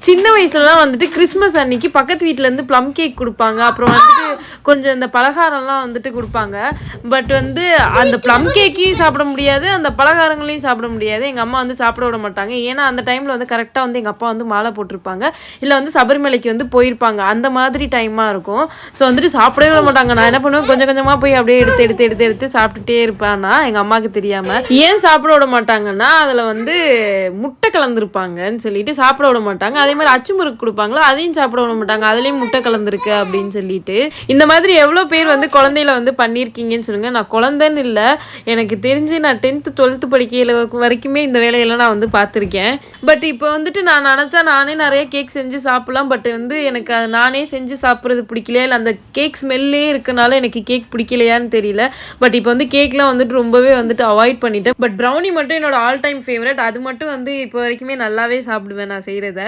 சின்ன வயசுலலாம் வந்துட்டு கிறிஸ்மஸ் அன்னைக்கு பக்கத்து வீட்டிலேருந்து ப்ளம் கேக் கொடுப்பாங்க. அப்புறம் வந்துட்டு கொஞ்சம் இந்த பலகாரம்லாம் வந்துட்டு கொடுப்பாங்க. பட் வந்து அந்த ப்ளம் கேக்கையும் சாப்பிட முடியாது, அந்த பலகாரங்களையும் சாப்பிட முடியாது. எங்கள் அம்மா வந்து சாப்பிட விட மாட்டாங்க. ஏன்னா அந்த டைமில் வந்து கரெக்டாக வந்து எங்கள் அப்பா வந்து மாலை போட்டிருப்பாங்க, இல்லை வந்து சபரிமலைக்கு வந்து போயிருப்பாங்க. அந்த மாதிரி டைமாக இருக்கும். ஸோ வந்துட்டு சாப்பிடவே விட மாட்டாங்க. நான் என்ன பண்ணுவேன், கொஞ்சம் கொஞ்சமாக போய் அப்படியே எடுத்து எடுத்து எடுத்து எடுத்து சாப்பிட்டுட்டே இருப்பேன்னா எங்கள் அம்மாவுக்கு தெரியாமல். ஏன் சாப்பிட விட மாட்டாங்கன்னா அதில் வந்து முட்டை கலந்துருப்பாங்கன்னு சொல்லிட்டு சாப்பிட விட மாட்டாங்க. அதே மாதிரி அச்சு முறுக்கு கொடுப்பாங்களோ அதையும் சாப்பிட விட மாட்டாங்க, அதுலேயும் முட்டை கலந்துருக்கு அப்படின்னு சொல்லிட்டு. இந்த மாதிரி எவ்வளோ பேர் வந்து குழந்தையில வந்து பண்ணியிருக்கீங்கன்னு சொல்லுங்கள். நான் குழந்தைன்னு இல்லை, எனக்கு தெரிஞ்சு நான் 10th 12th படிக்கையில் வரைக்குமே இந்த வேலையெல்லாம் நான் வந்து பார்த்துருக்கேன். பட் இப்போ வந்துட்டு நான் நினச்சா நானே நிறைய கேக் செஞ்சு சாப்பிட்லாம். பட் வந்து எனக்கு அது நானே செஞ்சு சாப்பிட்றது பிடிக்கலையா, இல்லை அந்த கேக் ஸ்மெல்லே இருக்கனால எனக்கு கேக் பிடிக்கலையான்னு தெரியல. பட் இப்போ வந்து கேக்லாம் வந்துட்டு ரொம்பவே வந்துட்டு அவாய்ட் பண்ணிட்டேன். பட் ப்ரௌனி மட்டும் என்னோட ஆல் டைம் ஃபேவரட். அது மட்டும் வந்து இப்போ வரைக்குமே நல்லாவே சாப்பிடுவேன் நான் செய்கிறத.